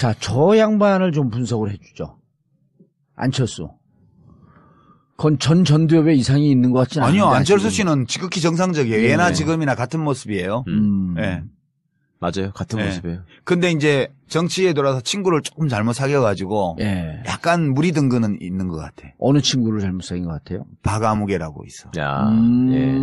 자, 저 양반을 좀 분석을 해주죠. 안철수. 그건 전 전두엽에 이상이 있는 것 같지는 않아요. 아니요. 안철수 씨는 지극히 정상적이에요. 예나 네. 지금이나 같은 모습이에요. 네. 맞아요. 같은 네. 모습이에요. 근데 이제 정치에 들어와서 친구를 조금 잘못 사귀어가지고 예. 약간 무리 든 거는 있는 것 같아. 어느 친구를 잘못 사귄 것 같아요? 박아무개라고 있어. 야, 예.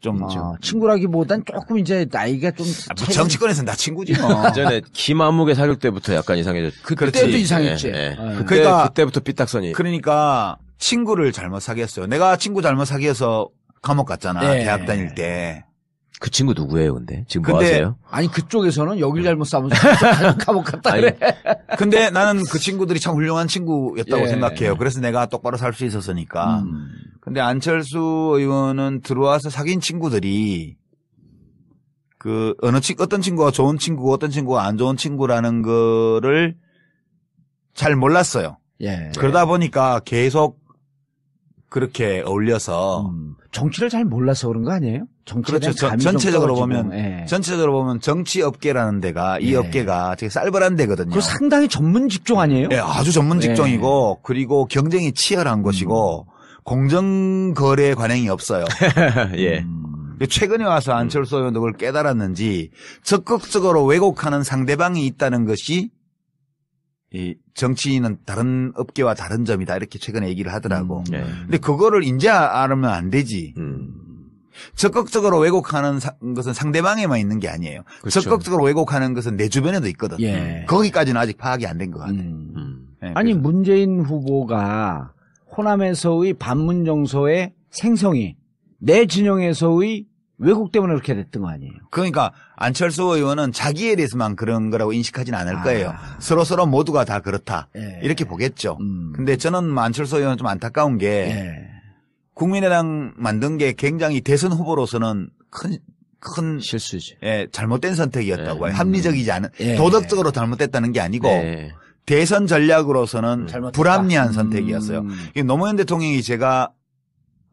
좀 친구라기보단 조금 이제 나이가 좀 뭐 정치권에서는 다 친구지 뭐. 전에 김아무개 사귈 때부터 약간 이상해졌죠. 그때도 이상했지. 예, 예. 예. 그때부터 삐딱선이. 그러니까 친구를 잘못 사귀었어요. 내가 친구 잘못 사귀어서 감옥 갔잖아. 네. 대학 다닐 때. 그 친구 누구예요, 근데? 지금 뭐 근데 하세요? 아니 그쪽에서는 여길 잘못 싸면서 감옥 갔다 그래. 근데 나는 그 친구들이 참 훌륭한 친구였다고 예. 생각해요. 그래서 내가 똑바로 살 수 있었으니까. 근데 안철수 의원은 들어와서 사귄 친구들이 그 어떤 친구가 좋은 친구고 어떤 친구가 안 좋은 친구라는 거를 잘 몰랐어요. 예. 그러다 보니까 계속 그렇게 어울려서 정치를 잘 몰라서 그런 거 아니에요? 정치에 그렇죠. 대한 감이 좀 전체적으로 떨어지고. 보면 예. 전체적으로 보면 정치 업계라는 데가 이 예. 업계가 되게 쌀벌한 데거든요. 그 상당히 전문 직종 아니에요? 예, 아주 전문 직종이고 그리고 경쟁이 치열한 것이고 공정 거래 관행이 없어요. 예. 최근에 와서 안철수 의원도 그걸 깨달았는지 적극적으로 왜곡하는 상대방이 있다는 것이 이 정치인은 다른 업계와 다른 점이다 이렇게 최근에 얘기를 하더라고. 예. 근데 그거를 이제 알면 안 되지. 적극적으로 왜곡하는 것은 상대방에만 있는 게 아니에요. 그렇죠. 적극적으로 왜곡하는 것은 내 주변에도 있거든. 예. 거기까지는 아직 파악이 안 된 것 같아. 예, 아니 그래서. 문재인 후보가 호남에서의 반문 정서의 생성이 내 진영에서의 왜곡 때문에 그렇게 됐던 거 아니에요? 그러니까 안철수 의원은 자기에 대해서만 그런 거라고 인식하진 않을 거예요. 서로 모두가 다 그렇다. 예. 이렇게 보겠죠. 근데 저는 안철수 의원은 좀 안타까운 게 예. 국민의당 만든 게 굉장히 대선 후보로서는 큰 실수지. 예, 잘못된 선택이었다고 예. 해요. 합리적이지 않은 예. 도덕적으로 잘못됐다는 게 아니고 네. 대선 전략으로서는 잘못됐다. 불합리한 선택이었어요. 이게 노무현 대통령이 제가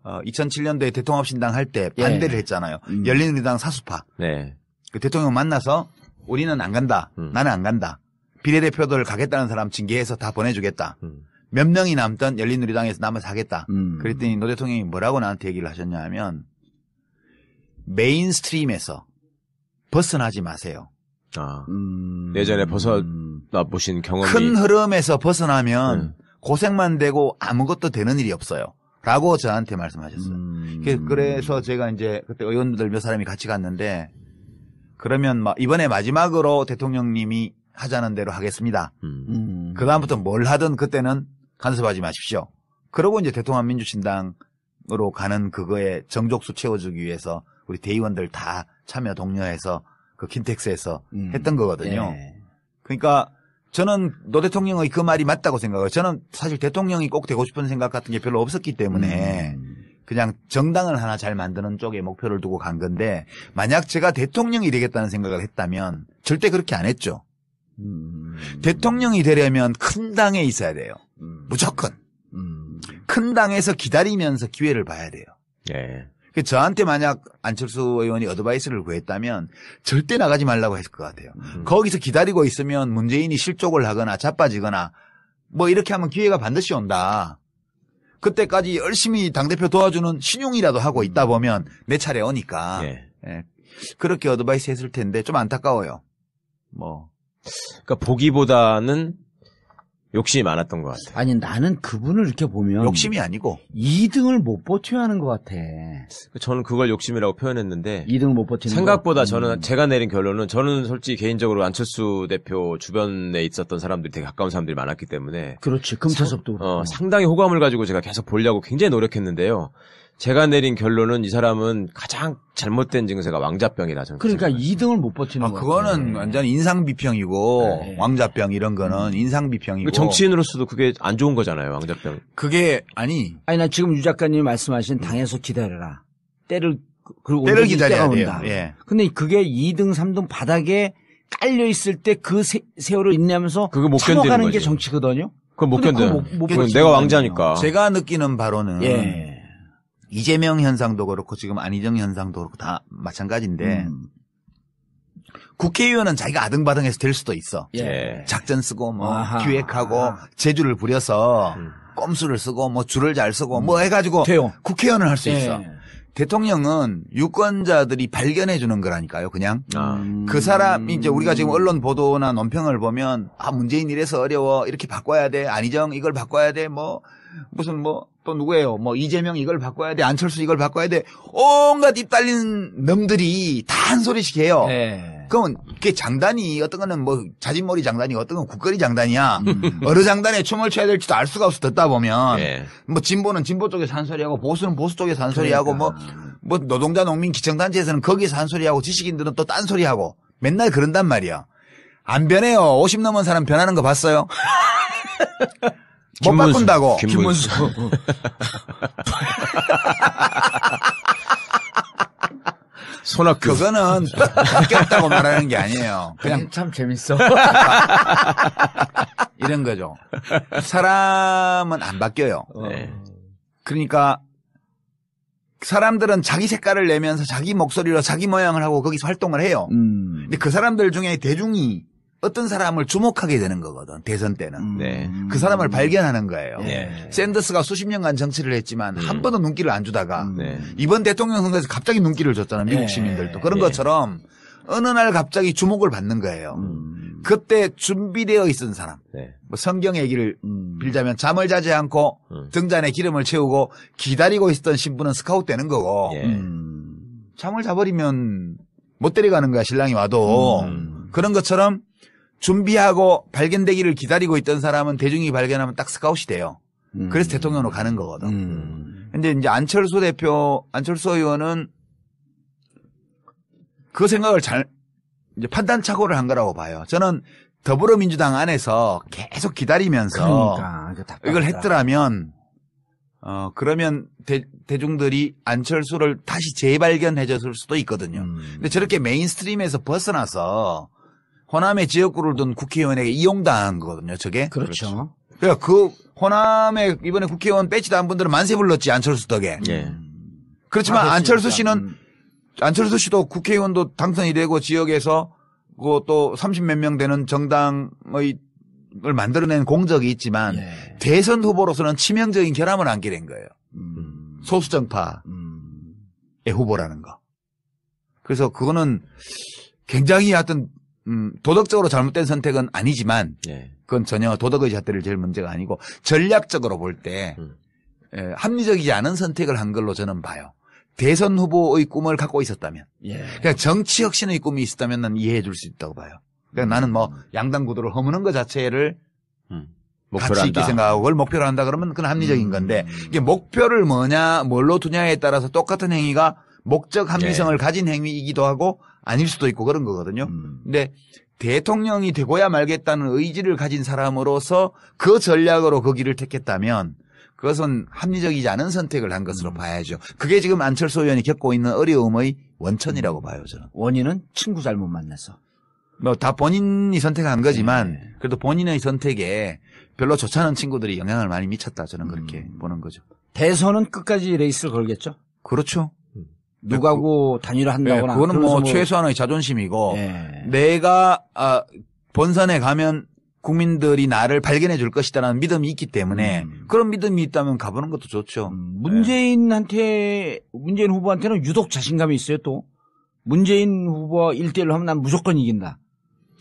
2007년도에 대통합신당 할 때 반대를 했잖아요. 열린우리당 사수파. 네. 그 대통령 만나서 우리는 안 간다. 나는 안 간다. 비례대표들 가겠다는 사람 징계해서 다 보내주겠다. 몇 명이 남던 열린우리당에서 남아서 하겠다. 그랬더니 노 대통령이 뭐라고 나한테 얘기를 하셨냐 하면 메인스트림에서 벗어나지 마세요. 아. 예전에 벗어나 보신 경험이. 큰 흐름에서 벗어나면 고생만 되고 아무것도 되는 일이 없어요. 라고 저한테 말씀하셨어요. 그래서 제가 이제 그때 의원들 몇 사람이 같이 갔는데 그러면 이번에 마지막으로 대통령님이 하자는 대로 하겠습니다. 그다음부터 뭘 하든 그때는 간섭하지 마십시오. 그러고 이제 대통합민주신당으로 가는 그거에 정족수 채워주기 위해서 우리 대의원들 다 참여 독려해서 그 킨텍스에서 했던 거거든요. 예. 그러니까 저는 노 대통령의 그 말이 맞다고 생각해요. 저는 사실 대통령이 꼭 되고 싶은 생각 같은 게 별로 없었기 때문에 그냥 정당을 하나 잘 만드는 쪽에 목표를 두고 간 건데 만약 제가 대통령이 되겠다는 생각을 했다면 절대 그렇게 안 했죠. 대통령이 되려면 큰 당에 있어야 돼요. 무조건. 큰 당에서 기다리면서 기회를 봐야 돼요. 예. 저한테 만약 안철수 의원이 어드바이스를 구했다면 절대 나가지 말라고 했을 것 같아요. 거기서 기다리고 있으면 문재인이 실족을 하거나 자빠지거나 뭐 이렇게 하면 기회가 반드시 온다. 그때까지 열심히 당대표 도와주는 신용이라도 하고 있다 보면 내 차례 오니까. 예. 예. 그렇게 어드바이스 했을 텐데 좀 안타까워요. 그러니까 보기보다는 욕심이 많았던 것 같아요. 아니 나는 그분을 이렇게 보면 욕심이 아니고 2등을 못 버텨야 하는 것 같아. 저는 그걸 욕심이라고 표현했는데 2등을 못 버티는 생각보다 거? 저는 제가 내린 결론은 저는 솔직히 개인적으로 안철수 대표 주변에 있었던 사람들이 되게 가까운 사람들이 많았기 때문에 그렇지. 금차섭도 그렇고. 상당히 호감을 가지고 제가 계속 보려고 굉장히 노력했는데요. 제가 내린 결론은 이 사람은 가장 잘못된 증세가 왕자병이다. 저는 그러니까 생각해요. 2등을 못 버티는 거 그거는 완전 인상비평이고 네. 왕자병 이런 거는 인상비평이고 정치인으로서도 그게 안 좋은 거잖아요. 왕자병. 그게 아니 나 지금 유 작가님이 말씀하신 당에서 기다려라. 때를 기다려야 돼요. 온다. 예. 근데 그게 2등, 3등 바닥에 깔려 있을 때 그 세월을 인내하면서 그거 못 참아가는 견디는 게 거지. 정치거든요. 그건 못 근데 견뎌요. 그거 못 그건 버티는 내가 거 왕자니까. 제가 느끼는 바로는 예. 이재명 현상도 그렇고 지금 안희정 현상도 그렇고 다 마찬가지인데 국회의원은 자기가 아등바등해서 될 수도 있어. 예. 작전 쓰고 뭐 아하. 기획하고 아하. 재주를 부려서 꼼수를 쓰고 뭐 줄을 잘 쓰고 뭐 해가지고 돼요. 국회의원을 할 수 예. 있어. 대통령은 유권자들이 발견해 주는 거라니까요, 그냥. 그 사람, 이제 우리가 지금 언론 보도나 논평을 보면, 문재인 이래서 어려워. 이렇게 바꿔야 돼. 안희정 이걸 바꿔야 돼. 무슨 또 누구예요? 이재명 이걸 바꿔야 돼. 안철수 이걸 바꿔야 돼. 온갖 입 달린 놈들이 다 한 소리씩 해요. 네. 그러면 그게 장단이 어떤 거는 자진몰이 장단이고 어떤 건 국거리 장단이야. 어느 장단에 춤을 춰야 될지도 알 수가 없어 듣다 보면. 예. 진보는 진보 쪽에서 한 소리하고 보수는 보수 쪽에서 한 소리하고 노동자 농민 기청단체에서는 거기서 한 소리하고 지식인들은 또 딴 소리하고 맨날 그런단 말이야. 안 변해요. 50 넘은 사람 변하는 거 봤어요? 못 김문수, 바꾼다고. 김문수. 손학규. 그거는 바뀌었다고 말하는 게 아니에요. 그냥 참 재밌어. 이런 거죠. 사람은 안 바뀌어요. 네. 그러니까 사람들은 자기 색깔을 내면서 자기 목소리로 자기 모양을 하고 거기서 활동을 해요. 근데 그 사람들 중에 대중이 어떤 사람을 주목하게 되는 거거든. 대선 때는. 네. 그 사람을 발견하는 거예요. 네. 샌더스가 수십 년간 정치를 했지만 한 번도 눈길을 안 주다가 네. 이번 대통령 선거에서 갑자기 눈길을 줬잖아요. 미국 네. 시민들도. 그런 네. 것처럼 어느 날 갑자기 주목을 받는 거예요. 그때 준비되어 있던 사람. 네. 성경 얘기를 빌자면 잠을 자지 않고 등잔에 기름을 채우고 기다리고 있었던 신부는 스카웃 되는 거고 예. 잠을 자버리면 못 데려가는 거야 신랑이 와도. 그런 것처럼 준비하고 발견되기를 기다리고 있던 사람은 대중이 발견하면 딱 스카웃이 돼요. 그래서 대통령으로 가는 거거든. 근데 이제 안철수 의원은 그 생각을 이제 판단착오를 한 거라고 봐요. 저는 더불어민주당 안에서 계속 기다리면서 그러니까, 이걸 했더라면, 그러면 대중들이 안철수를 다시 재발견해 줬을 수도 있거든요. 근데 저렇게 메인스트림에서 벗어나서 호남의 지역구를 둔 국회의원에게 이용당한 거거든요, 저게. 그렇죠. 그러니까 그 호남에 이번에 국회의원 배치 단 분들은 만세 불렀지, 안철수 덕에. 예. 그렇지만 안철수 씨는 안철수 씨도 국회의원도 당선이 되고 지역에서 또 30몇 명 되는 정당을 만들어낸 공적이 있지만 예. 대선 후보로서는 치명적인 결함을 안게 된 거예요. 소수정파의 후보라는 거. 그래서 그거는 굉장히 하여튼 도덕적으로 잘못된 선택은 아니지만 예. 그건 전혀 도덕의 잣대를 제일 문제가 아니고 전략적으로 볼 때 합리적이지 않은 선택을 한 걸로 저는 봐요. 대선 후보의 꿈을 갖고 있었다면. 예. 그냥 정치 혁신의 꿈이 있었다면 난 이해해 줄 수 있다고 봐요. 그러니까 나는 양당 구도를 허무는 것 자체를 목표로 가치 있게 한다. 생각하고 그걸 목표로 한다 그러면 그건 합리적인 건데 이게 목표를 뭘로 두냐에 따라서 똑같은 행위가 목적 합리성을 가진 행위이기도 하고 아닐 수도 있고 그런 거거든요. 근데 대통령이 되고야 말겠다는 의지를 가진 사람으로서 그 전략으로 그 길을 택했다면 그것은 합리적이지 않은 선택을 한 것으로 봐야죠. 그게 지금 안철수 의원이 겪고 있는 어려움의 원천이라고 봐요, 저는. 원인은 친구 잘못 만나서. 다 본인이 선택한 거지만 그래도 본인의 선택에 별로 좋지 않은 친구들이 영향을 많이 미쳤다, 저는 그렇게 보는 거죠. 대선은 끝까지 레이스를 걸겠죠. 그렇죠. 누가고 단일화한다거나. 그거는 그러면서 최소한의 자존심이고 예. 내가 본선에 가면 국민들이 나를 발견해 줄 것이다라는 믿음이 있기 때문에 그런 믿음이 있다면 가보는 것도 좋죠. 문재인 후보한테는 유독 자신감이 있어요, 또. 문재인 후보와 1대1로 하면 난 무조건 이긴다.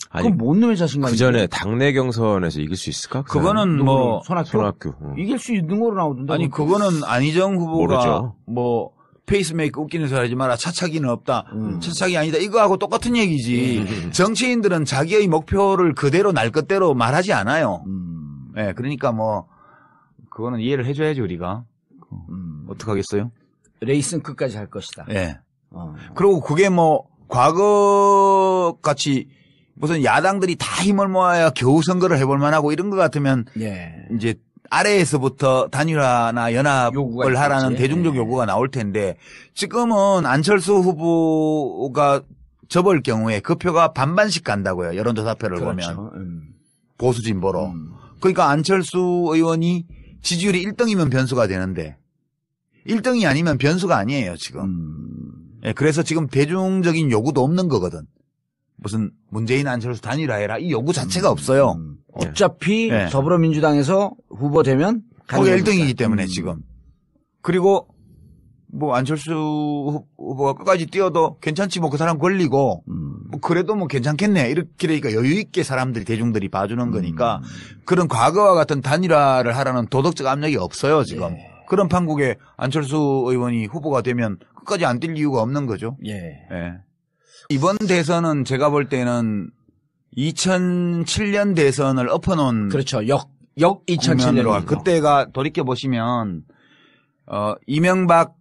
아니, 그건 뭔 놈의 자신감이 그 전에 당내 경선에서 이길 수 있을까? 그거는 손학규. 이길 수 있는 거로 나오던데. 아니 그거는 안희정 후보가 모르죠. 페이스메이커 웃기는 소리 하지 마라. 차차기는 없다. 차차기 아니다. 이거하고 똑같은 얘기지. 정치인들은 자기의 목표를 그대로 날 것대로 말하지 않아요. 예, 그러니까 그거는 이해를 해줘야지 우리가. 어떡하겠어요? 레이스는 끝까지 할 것이다. 예. 그리고 그게 과거 같이 무슨 야당들이 다 힘을 모아야 겨우 선거를 해볼 만하고 이런 것 같으면 예. 이제 아래에서부터 단일화나 연합을 요구가 하라는 있겠지. 대중적 요구가 나올 텐데 지금은 안철수 후보가 접을 경우에 그 표가 반반씩 간다고요. 여론조사표를 그렇죠. 보면. 보수 진보로. 그러니까 안철수 의원이 지지율이 1등이면 변수가 되는데 1등이 아니면 변수가 아니에요, 지금. 예, 그래서 지금 대중적인 요구도 없는 거거든. 무슨 문재인 안철수 단일화해라 이 요구 자체가 없어요. 어차피 네. 더불어민주당에서 후보 되면 거기 가는 1등이기 때문에 지금. 그리고 뭐 안철수 후보가 끝까지 뛰어도 괜찮지 뭐 그 사람 걸리고 뭐 그래도 뭐 괜찮겠네 이렇게 되니까 여유 있게 사람들이 대중들이 봐주는 거니까 그런 과거와 같은 단일화를 하라는 도덕적 압력이 없어요 지금. 예. 그런 판국에 안철수 의원이 후보가 되면 끝까지 안 뛸 이유가 없는 거죠. 예. 예. 이번 대선은 제가 볼 때는 2007년 대선을 엎어놓은 그렇죠. 역 2007년. 그때가 돌이켜 보시면 이명박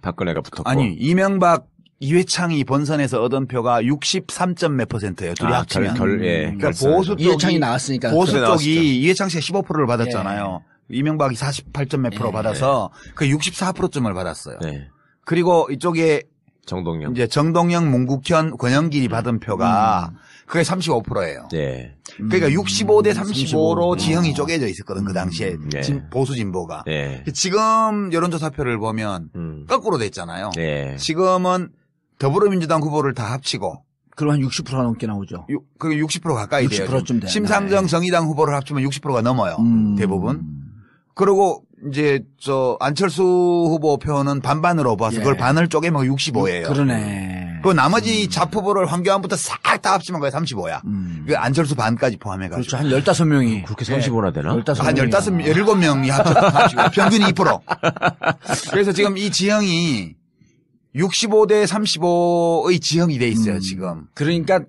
박근혜가 붙었고. 아니 이명박 이회창이 본선에서 얻은 표가 63점 몇 %예요. 둘이 합치면. 예. 그러니까 결선. 보수 쪽이 이해창이 나왔으니까. 보수 그때 쪽이 이회창 씨가 15%를 받았잖아요. 이명박이 48점 몇 프로 받아서 그 64%점을 받았어요. 네. 그리고 이쪽에 정동영. 이제 정동영, 문국현, 권영길이 받은 표가 그게 35%예요. 네. 그러니까 65대 35로 지형이 쪼개져 있었거든 그 당시에 네. 보수 진보가. 네. 지금 여론조사표를 보면 거꾸로 됐잖아요. 네. 지금은 더불어민주당 후보를 다 합치고 그럼 한 60% 넘게 나오죠. 그게 60% 가까이 돼요. 60%쯤 돼요. 심상정 정의당 후보를 합치면 60%가 넘어요. 대부분. 그리고 이제 안철수 후보 표는 반반으로 봐서 예. 그걸 반을 쪼개면 65예요. 그러네. 그 나머지 잡후보를 황교안부터 싹 다 합치면 그게 35야. 그 안철수 반까지 포함해가지고. 그렇죠. 한 15명이. 그렇게 35나 되나? 15명이. 한 17명이 합치고 평균이 2%. 그래서 지금 이 지형이 65대 35의 지형이 돼 있어요, 지금. 그러니까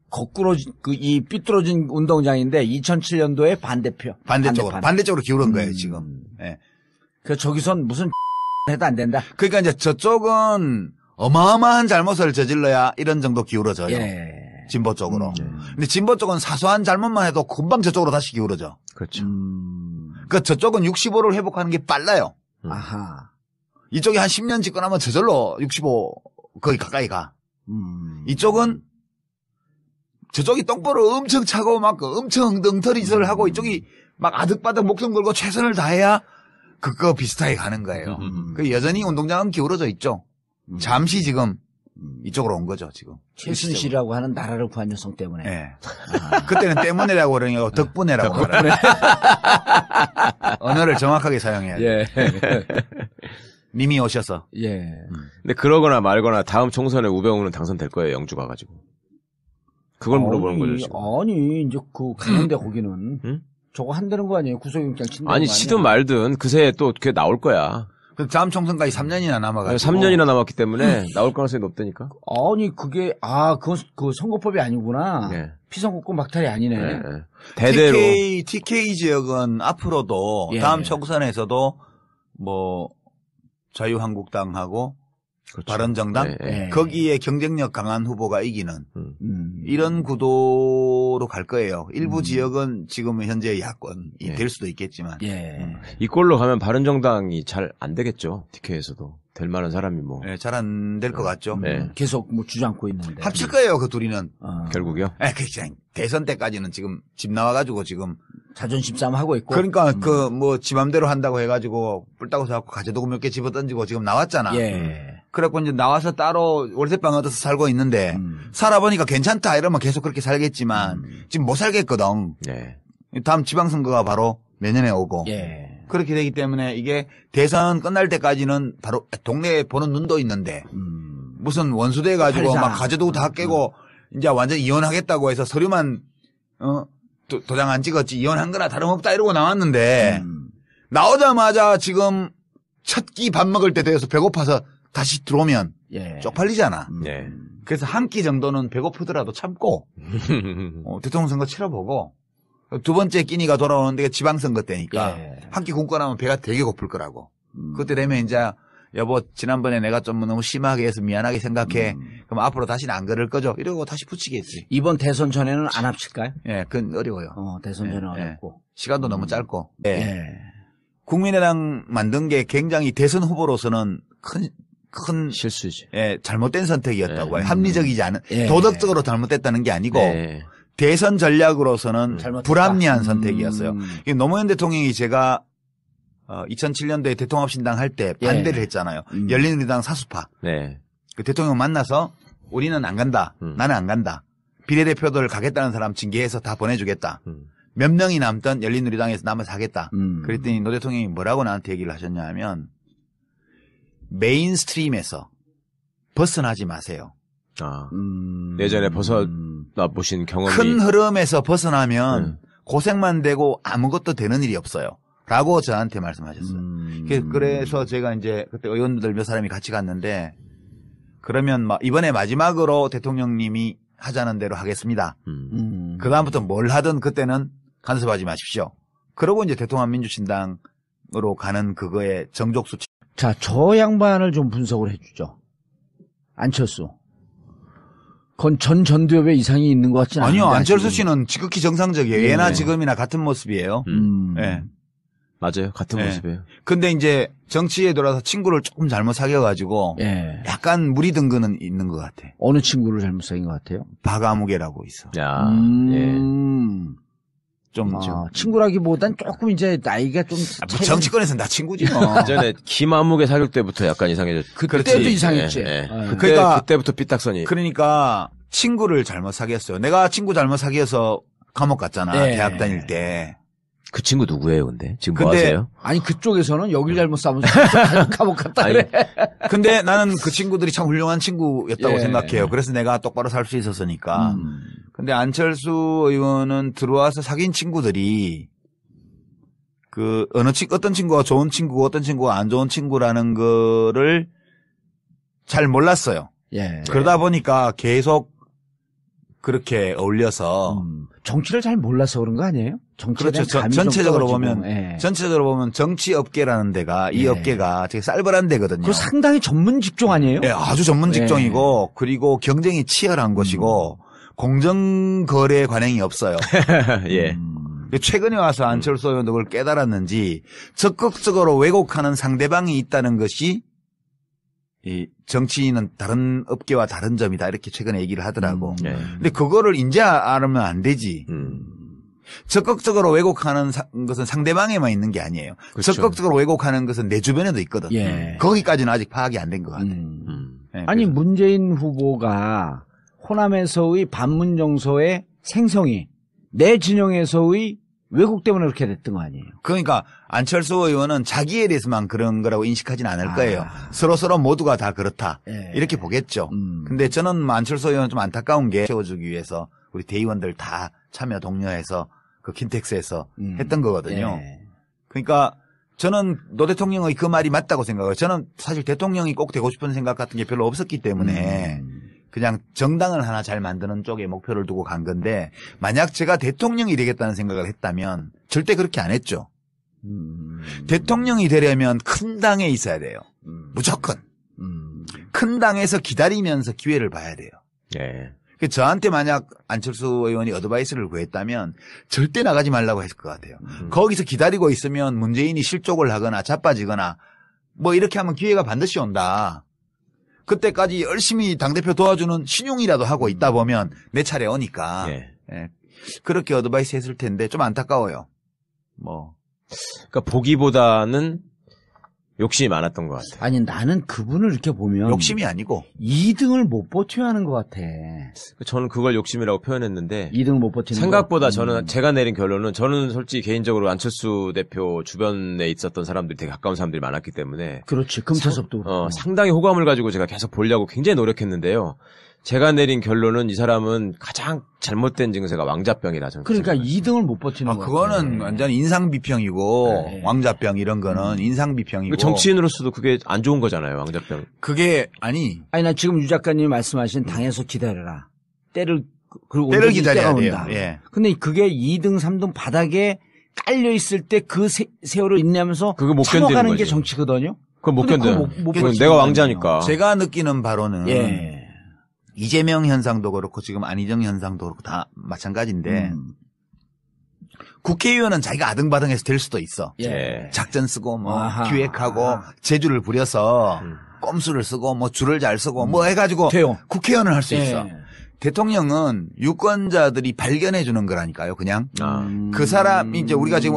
거꾸로 이 삐뚤어진 운동장인데 2007년도에 반대표. 반대쪽으로 기울은 거예요, 지금. 예. 그 저기선 무슨 해도 안 된다. 그러니까 이제 저쪽은 어마어마한 잘못을 저질러야 이런 정도 기울어져요. 예. 진보 쪽으로. 근데 진보 쪽은 사소한 잘못만 해도 금방 저쪽으로 다시 기울어져. 그렇죠. 그 저쪽은 65를 회복하는 게 빨라요. 아하. 이쪽이 한 10년 집권하면 저절로 65 거의 가까이 가. 이쪽은 저쪽이 똥볼을 엄청 차고 막 엄청 엉터리 짓을 하고 이쪽이 막 아득바득 목숨 걸고 최선을 다해야 그거 비슷하게 가는 거예요. 그 여전히 운동장은 기울어져 있죠. 잠시 지금 이쪽으로 온 거죠, 지금. 최순실이라고 하는 나라를 구한 여성 때문에. 예. 그때는 때문에라고 그러냐고 덕분에라고 말해요. 언어를 정확하게 사용해야 돼요. 예. 님이 오셔서. 예. 근데 그러거나 말거나 다음 총선에 우병우는 당선될 거예요, 영주 가가지고. 그걸 물어보는 거죠, 지금. 아니, 이제 가는데 거기는. 응? 저거 한다는 거 아니에요? 구속영장 친다는 아니, 거 아니야? 치든 말든 그새 또 그게 나올 거야. 그 다음 총선까지 3년이나 남아가지고. 3년이나 남았기 때문에 나올 가능성이 높다니까. 아니, 그게, 그건 그 선거법이 아니구나. 네. 피선거권 박탈이 아니네. 네. 대대로. TK 지역은 앞으로도 예. 다음 총선에서도 뭐 자유한국당하고 그렇죠. 바른정당 네. 거기에 경쟁력 강한 후보가 이기는 음. 이런 구도로 갈 거예요. 일부 지역은 지금은 현재 야권이 예. 될 수도 있겠지만 예. 이 꼴로 가면 바른정당이 잘 안 되겠죠. TK에서도. 될 만한 사람이 뭐. 잘 안 될 것 같죠. 네. 계속 뭐 주장고 있는데. 합칠 거예요, 그 둘이는. 결국요. 그냥 대선 때까지는 지금 집 나와가지고 지금 자존심 싸움 하고 있고. 그러니까 그 뭐 지 맘대로 한다고 해가지고 뿔따고 사갖고 가재도구 몇 개 집어 던지고 지금 나왔잖아. 예. 그래갖고 이제 나와서 따로 월세방 얻어서 살고 있는데 살아보니까 괜찮다 이러면 계속 그렇게 살겠지만 지금 못 살겠거든. 네. 다음 지방선거가 바로 내년에 오고. 예. 그렇게 되기 때문에 이게 대선 끝날 때까지는 바로 동네에 보는 눈도 있는데 무슨 원수돼 가지고 팔자. 막 가재도구 다 깨고 이제 완전 이혼하겠다고 해서 서류만 도장 안 찍었지 이혼한 거나 다름없다 이러고 나왔는데 나오자마자 지금 첫 끼 밥 먹을 때 돼서 배고파서 다시 들어오면 예. 쪽팔리잖아. 네. 그래서 한 끼 정도는 배고프더라도 참고 대통령 선거 치러보고 두 번째 끼니가 돌아오는데 지방선거 때니까 예. 한 끼 굶고 나면 배가 되게 고플 거라고. 그때 되면 이제 여보 지난번에 내가 좀 너무 심하게 해서 미안하게 생각해. 그럼 앞으로 다시는 안 그럴 거죠. 이러고 다시 붙이겠지. 이번 대선 전에는 안 합칠까요? 예, 그건 어려워요. 대선 전에 예, 어렵고. 시간도 너무 짧고. 예. 예. 국민의당 만든 게 굉장히 대선 후보로서는 큰 실수지. 잘못된 선택이었다고 예. 봐요. 합리적이지 않은 예. 도덕적으로 잘못됐다는 게 아니고 네. 대선 전략으로서는 잘못됐다. 불합리한 선택이었어요. 이게 노무현 대통령이 제가 2007년도에 대통합신당 할 때 반대를 했잖아요. 열린우리당 사수파. 네. 그 대통령 만나서 우리는 안 간다. 나는 안 간다. 비례대표들 가겠다는 사람 징계해서 다 보내주겠다. 몇 명이 남던 열린우리당에서 남아서 하겠다. 그랬더니 노 대통령이 뭐라고 나한테 얘기를 하셨냐 하면 메인스트림에서 벗어나지 마세요. 예전에 벗어나 보신 경험이 큰 흐름에서 벗어나면 고생만 되고 아무것도 되는 일이 없어요. 라고 저한테 말씀하셨어요. 그래서 제가 이제 그때 의원들 몇 사람이 같이 갔는데 그러면 이번에 마지막으로 대통령님이 하자는 대로 하겠습니다. 그다음부터 뭘 하든 그때는 간섭하지 마십시오. 그러고 이제 대통합 민주신당으로 가는 그거의 정족수치. 자, 저 양반을 좀 분석을 해주죠. 안철수. 그건 전 전두엽에 이상이 있는 것 같지는 않아요. 아니요. 안철수 씨는 지극히 정상적이에요. 예. 예나 지금이나 같은 모습이에요. 예. 맞아요. 같은 예. 모습이에요. 근데 이제 정치에 돌아서 친구를 조금 잘못 사귀어가지고 예. 약간 무리 든 거는 있는 것 같아. 어느 친구를 잘못 사귄 것 같아요? 박아무개라고 있어. 야, 예. 좀 친구라기보단 조금 이제 나이가 좀 뭐 정치권에서는 다 친구지 뭐. 전에 김아무개 사귈 때부터 약간 이상해졌죠. 그때도 이상했지. 예, 예. 예. 그때부터 삐딱선이. 그러니까 친구를 잘못 사귀었어요. 내가 친구 잘못 사귀어서 감옥 갔잖아. 예. 대학 다닐 때. 그 친구 누구예요, 근데? 지금 뭐 근데 하세요? 아니 그쪽에서는 여길 잘못 싸면서 감옥 갔다 아니, 그래. 근데 나는 그 친구들이 참 훌륭한 친구였다고 예. 생각해요. 그래서 내가 똑바로 살 수 있었으니까. 근데 안철수 의원은 들어와서 사귄 친구들이 그 어떤 친구가 좋은 친구고 어떤 친구가 안 좋은 친구라는 거를 잘 몰랐어요. 예. 그러다 보니까 계속 그렇게 어울려서 정치를 잘 몰라서 그런 거 아니에요? 정치에 그렇죠. 대한 감이 좀 전체적으로 떨어지고. 보면 예. 전체적으로 보면 정치 업계라는 데가 이 예. 업계가 되게 쌀벌한 데거든요. 그거 상당히 전문 직종 아니에요? 예, 아주 전문 직종이고 그리고 경쟁이 치열한 것이고 공정 거래 관행이 없어요. 예. 최근에 와서 안철수 의원도 그걸 깨달았는지 적극적으로 왜곡하는 상대방이 있다는 것이 이 정치인은 다른 업계와 다른 점이다 이렇게 최근에 얘기를 하더라고. 예. 근데 그거를 이제 알면 안 되지. 적극적으로 왜곡하는 것은 상대방에만 있는 게 아니에요. 그렇죠. 적극적으로 왜곡하는 것은 내 주변에도 있거든. 예. 거기까지는 아직 파악이 안 된 것 같아. 예, 아니 그래서. 문재인 후보가 호남에서의 반문 정서의 생성이 내 진영에서의 왜곡 때문에 그렇게 됐던 거 아니에요? 그러니까 안철수 의원은 자기에 대해서만 그런 거라고 인식하지는 않을 거예요. 서로 모두가 다 그렇다. 예. 이렇게 보겠죠. 근데 저는 안철수 의원은 좀 안타까운 게 채워주기 위해서 우리 대의원들 다 참여 독려해서 그 킨텍스에서 했던 거거든요. 예. 그러니까 저는 노 대통령의 그 말이 맞다고 생각해요. 저는 사실 대통령이 꼭 되고 싶은 생각 같은 게 별로 없었기 때문에 그냥 정당을 하나 잘 만드는 쪽에 목표를 두고 간 건데 만약 제가 대통령이 되겠다는 생각을 했다면 절대 그렇게 안 했죠. 대통령이 되려면 큰 당에 있어야 돼요. 무조건. 큰 당에서 기다리면서 기회를 봐야 돼요. 예. 저한테 만약 안철수 의원이 어드바이스를 구했다면 절대 나가지 말라고 했을 것 같아요. 거기서 기다리고 있으면 문재인이 실족을 하거나 자빠지거나 뭐 이렇게 하면 기회가 반드시 온다. 그때까지 열심히 당대표 도와주는 신용이라도 하고 있다 보면 내 차례 오니까. 예. 예. 그렇게 어드바이스 했을 텐데 좀 안타까워요. 뭐. 그러니까 보기보다는 욕심이 많았던 것 같아요. 아니 나는 그분을 이렇게 보면 욕심이 아니고 2등을 못 버텨야 하는 것 같아. 저는 그걸 욕심이라고 표현했는데 2등을 못 버티는 생각보다 거. 저는 제가 내린 결론은 저는 솔직히 개인적으로 안철수 대표 주변에 있었던 사람들이 되게 가까운 사람들이 많았기 때문에 그렇지. 금태섭도 그렇고. 상당히 호감을 가지고 제가 계속 보려고 굉장히 노력했는데요. 제가 내린 결론은 이 사람은 가장 잘못된 증세가 왕자병이다. 저는 그러니까 생각해요. 2등을 못 버티는 거. 그거는 완전 인상비평이고 네. 왕자병 이런 거는 인상비평이고. 정치인으로서도 그게 안 좋은 거잖아요. 왕자병. 그게 아니 아니 나 지금 유 작가님이 말씀하신 당에서 기다려라. 때를 그리고 때를 언제든지 기다려야 때가 돼요. 온다. 예. 근데 그게 2등 3등 바닥에 깔려 있을 때 그 세월을 인내하면서 그거 못 견디는 참아가는 게 거지. 정치거든요. 그건 못 근데 견뎌요. 그거 못 그건 버티는 내가 거 왕자니까. 제가 느끼는 바로는 예. 이재명 현상도 그렇고 지금 안희정 현상도 그렇고 다 마찬가지인데 국회의원은 자기가 아등바등해서 될 수도 있어. 예. 작전 쓰고 뭐 아하. 기획하고 재주를 부려서 꼼수를 쓰고 뭐 줄을 잘 쓰고 뭐 해가지고 돼요. 국회의원을 할 수 예. 있어. 대통령은 유권자들이 발견해 주는 거라니까요. 그냥 아. 그 사람이 이제 우리가 지금